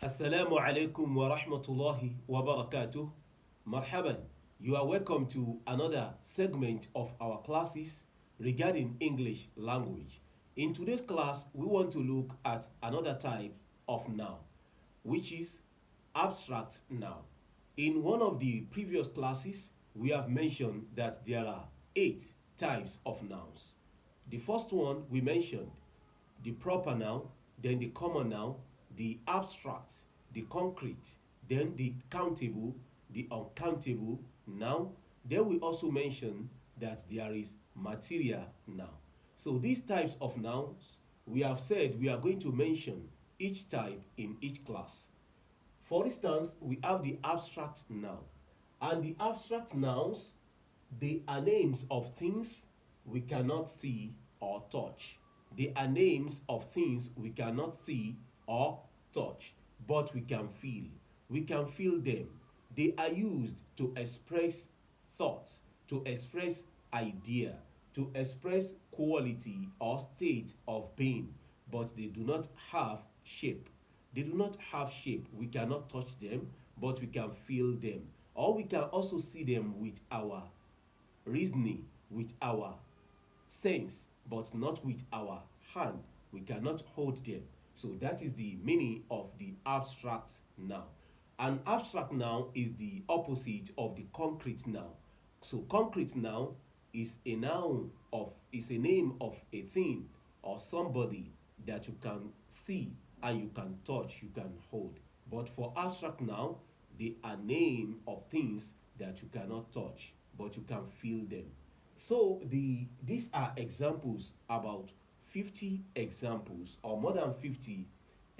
Assalamu alaikum wa rahmatullahi wa barakatuh. Marhaban. You are welcome to another segment of our classes regarding English language. In today's class, we want to look at another type of noun, which is abstract noun. In one of the previous classes, we have mentioned that there are 8 types of nouns. The first one we mentioned the proper noun, then the common noun, the abstract, the concrete, then the countable, the uncountable noun. Then we also mention that there is material noun. So these types of nouns, we have said we are going to mention each type in each class. For instance, we have the abstract noun. And the abstract nouns, they are names of things we cannot see or touch. They are names of things we cannot see or touch, but we can feel. We can feel them. They are used to express thought, to express idea, to express quality or state of being, but they do not have shape. They do not have shape. We cannot touch them, but we can feel them. Or we can also see them with our reasoning, with our sense, but not with our hand. We cannot hold them. So that is the meaning of the abstract noun. An abstract noun is the opposite of the concrete noun. So concrete noun is a name of a thing or somebody that you can see and you can touch, you can hold. But for abstract noun, they are name of things that you cannot touch, but you can feel them. So these are examples, about 50 examples or more than 50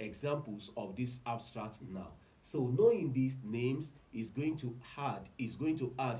examples of this abstract noun. So knowing these names is going to add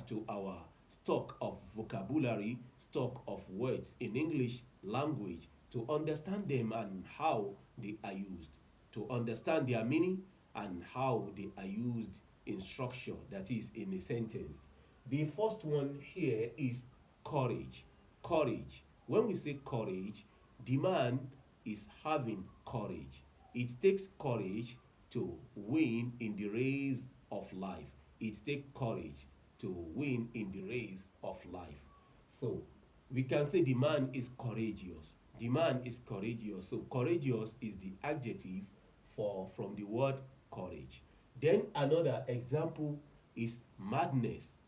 to our stock of vocabulary, stock of words in English language, to understand them and how they are used, to understand their meaning and how they are used in structure, that is in a sentence. The first one here is courage. Courage. When we say courage, the man is having courage. It takes courage to win in the race of life. It takes courage to win in the race of life. So we can say the man is courageous. The man is courageous. So courageous is the adjective for from the word courage. Then another example is madness.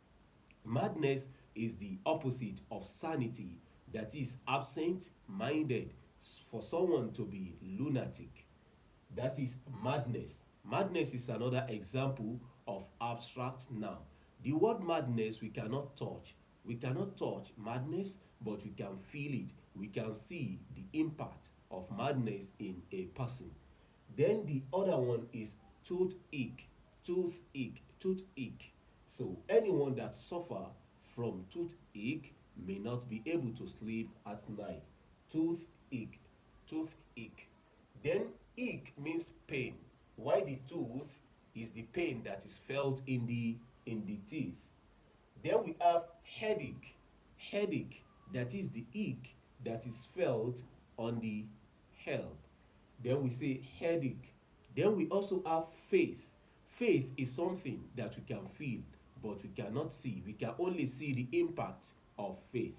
Madness is the opposite of sanity, that is absent minded. For someone to be lunatic, that is madness. Madness is another example of abstract noun. The word madness we cannot touch. We cannot touch madness, but we can feel it. We can see the impact of madness in a person. Then the other one is toothache. Toothache. Toothache. So anyone that suffer from toothache may not be able to sleep at night. Toothache. Toothache. Then ache means pain. Why the tooth is the pain that is felt in the teeth. Then we have headache. Headache, that is the ache that is felt on the head. Then we say headache. Then we also have faith. Faith is something that we can feel, but we cannot see. We can only see the impact of faith.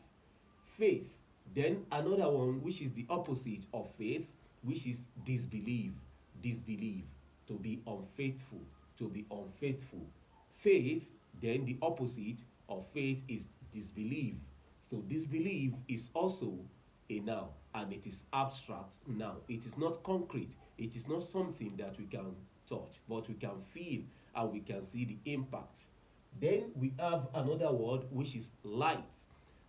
Faith. Then another one, which is the opposite of faith, which is disbelief. Disbelief. To be unfaithful. To be unfaithful. Faith, then the opposite of faith is disbelief. So disbelief is also a noun, and it is abstract now. It is not concrete. It is not something that we can touch, but we can feel and we can see the impact. Then we have another word, which is light.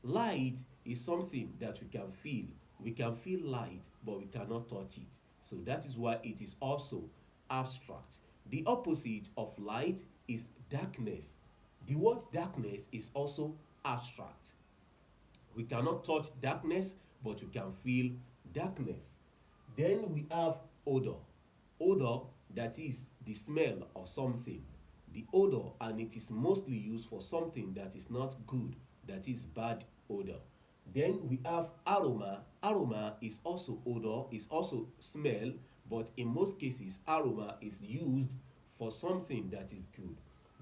Light is something that we can feel. We can feel light, but we cannot touch it. So that is why it is also abstract. The opposite of light is darkness. The word darkness is also abstract. We cannot touch darkness, but we can feel darkness. Then we have odor. Odor, that is the smell of something. The odor, and it is mostly used for something that is not good, that is bad odor. Then we have aroma. Aroma is also odor, is also smell, but in most cases, aroma is used for something that is good.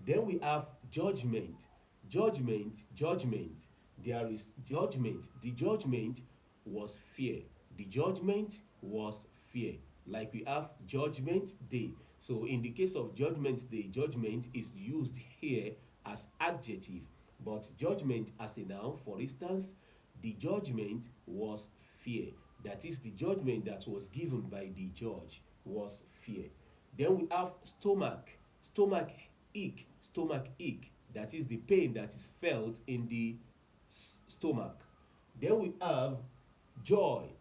Then we have judgment. Judgment. There is judgment. The judgment was fear. The judgment was fear. Like we have judgment day. So in the case of judgment day, judgment is used here as adjective, but judgment as a noun, for instance, the judgment was fear. That is, the judgment that was given by the judge was fear. Then we have stomach. Stomach ache. That is the pain that is felt in the stomach. Then we have joy.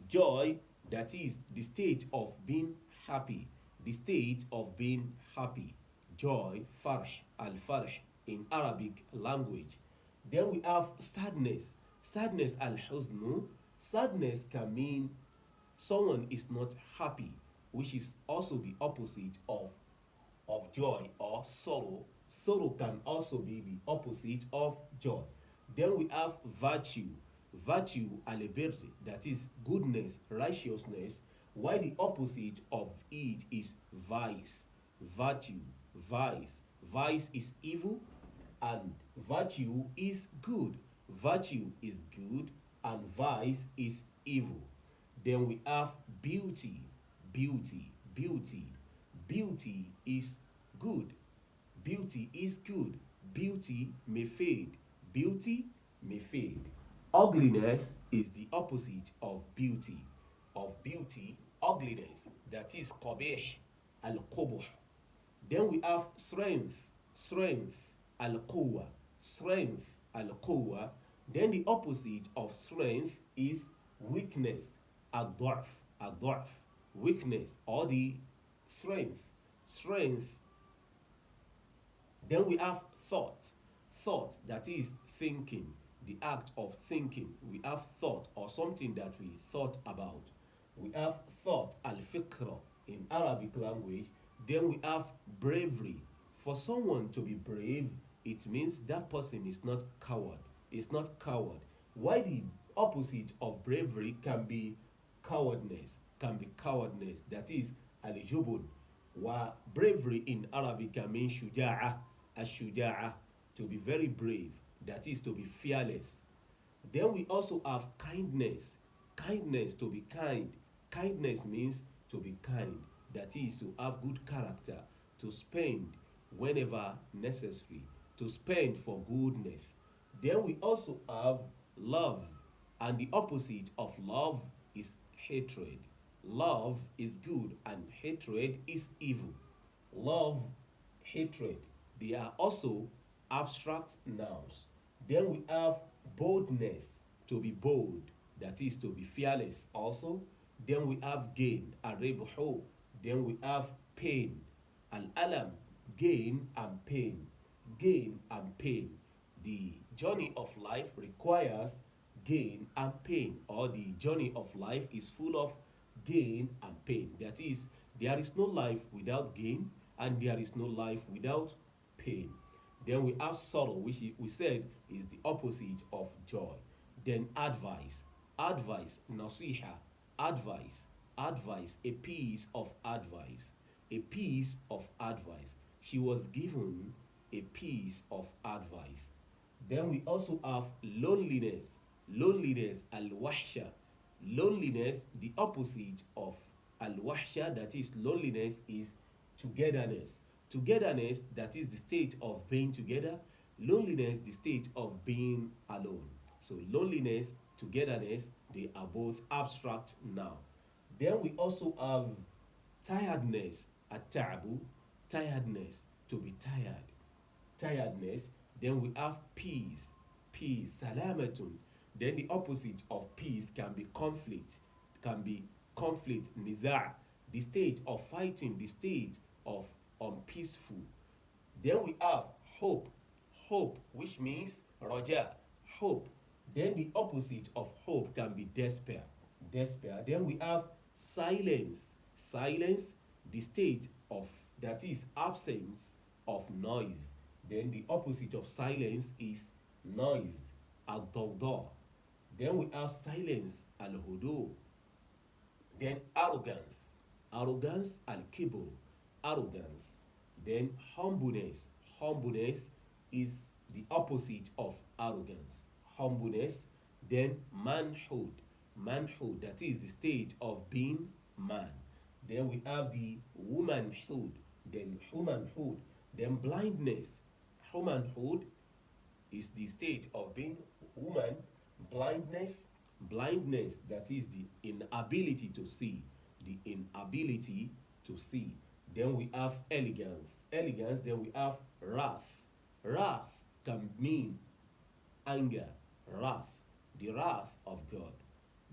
Joy, that is the state of being happy. The state of being happy. Joy, farh, al-farh in Arabic language. Then we have sadness. Sadness, al-huznu. Sadness can mean someone is not happy, which is also the opposite of joy or sorrow. Sorrow can also be the opposite of joy. Then we have virtue. Virtue, alibir, that is goodness, righteousness, while the opposite of it is vice. Virtue, vice. Vice is evil and virtue is good. Virtue is good and vice is evil. Then we have beauty. Beauty is good. Beauty is good. Beauty may fade. Beauty may fade. Ugliness is the opposite of beauty. Of beauty, ugliness. That is qabih, al-qubuh. Then we have strength, al-quwwa. Strength, al-quwwa. Then the opposite of strength is weakness, ad-da'f. Weakness or the strength. Then we have thought, that is thinking, the act of thinking. We have thought or something that we thought about. We have thought, al-fikra in Arabic language. Then we have bravery. For someone to be brave, it means that person is not coward. Is not coward. Why the opposite of bravery can be cowardness. That is al-jubun. Wa bravery in Arabic can mean shuja'a, ash-shuja'a, to be very brave. That is to be fearless. Then we also have kindness. Kindness, to be kind. Kindness means to be kind. That is to have good character, to spend whenever necessary, to spend for goodness. Then we also have love, and the opposite of love is hatred. Love is good and hatred is evil. Love, hatred, they are also abstract nouns. Then we have boldness, to be bold, that is to be fearless also. Then we have gain, aribhu. Then we have pain, al-alam, gain and pain. Gain and pain. The journey of life requires gain and pain, or the journey of life is full of gain and pain. That is, there is no life without gain and there is no life without pain. Then we have sorrow, which we said is the opposite of joy. Then advice, nasiha, advice, a piece of advice, She was given a piece of advice. Then we also have loneliness, al-wahsha. Loneliness, the opposite of al-wahsha, that is loneliness, is togetherness. Togetherness, that is the state of being together. Loneliness, the state of being alone. So loneliness, togetherness, they are both abstract now. Then we also have tiredness, at-ta'bu, tiredness, to be tired. Tiredness. Then we have peace, salamatun. Then the opposite of peace can be conflict, niza', the state of fighting, the state of unpeaceful. Then we have hope, which means raja, hope. Then the opposite of hope can be despair. Then we have silence, the state of, that is absence of noise. Then the opposite of silence is noise, al-dawda. Then we have silence, al-hudu. Then arrogance. Arrogance, al-kibr, arrogance. Then humbleness. Humbleness is the opposite of arrogance. Humbleness. Then manhood. Manhood, that is the state of being man. Then we have the womanhood. Then humanhood. Then blindness. Humanhood is the state of being woman. Blindness. Blindness, that is the inability to see. The inability to see. Then we have elegance. Elegance, then we have wrath. Wrath can mean anger, wrath, the wrath of God.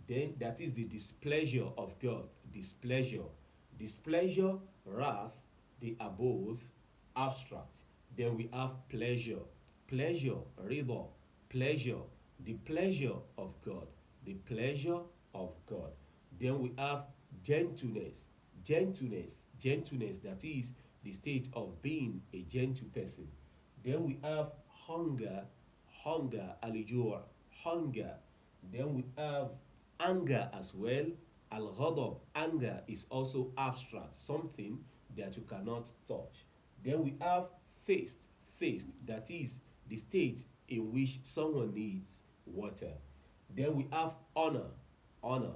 Then that is the displeasure of God. Displeasure. Displeasure, wrath, they are both abstract. Then we have pleasure. Pleasure, rida, pleasure, the pleasure of God. The pleasure of God. Then we have gentleness. Gentleness. Gentleness, that is the state of being a gentle person. Then we have hunger. Hunger, alijua, hunger. Then we have anger as well. Al-ghadab, anger is also abstract, something that you cannot touch. Then we have thirst. Thirst, that is the state in which someone needs water. Then we have honor. Honor.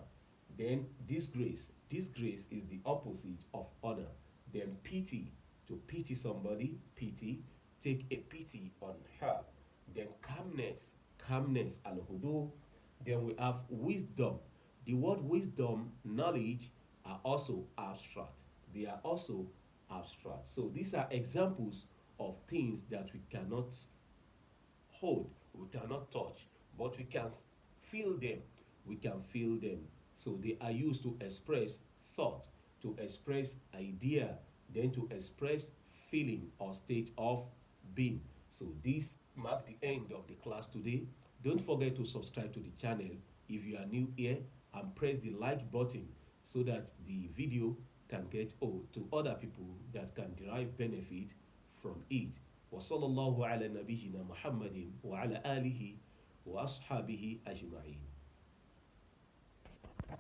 Then disgrace. Disgrace is the opposite of honor. Then pity. To pity somebody, pity. Take a pity on her. Then calmness. Calmness, al-hudu. Then we have wisdom. The word wisdom, knowledge are also abstract. They are also abstract. So these are examples of things that we cannot hold, we cannot touch, but we can feel them. We can feel them. So they are used to express thought, to express idea, then to express feeling or state of being. So this marks the end of the class today. Don't forget to subscribe to the channel if you are new here, and press the like button so that the video can get out to other people that can derive benefit from it. وصلى الله على نبينا محمد وعلى آله وأصحابه أجمعين.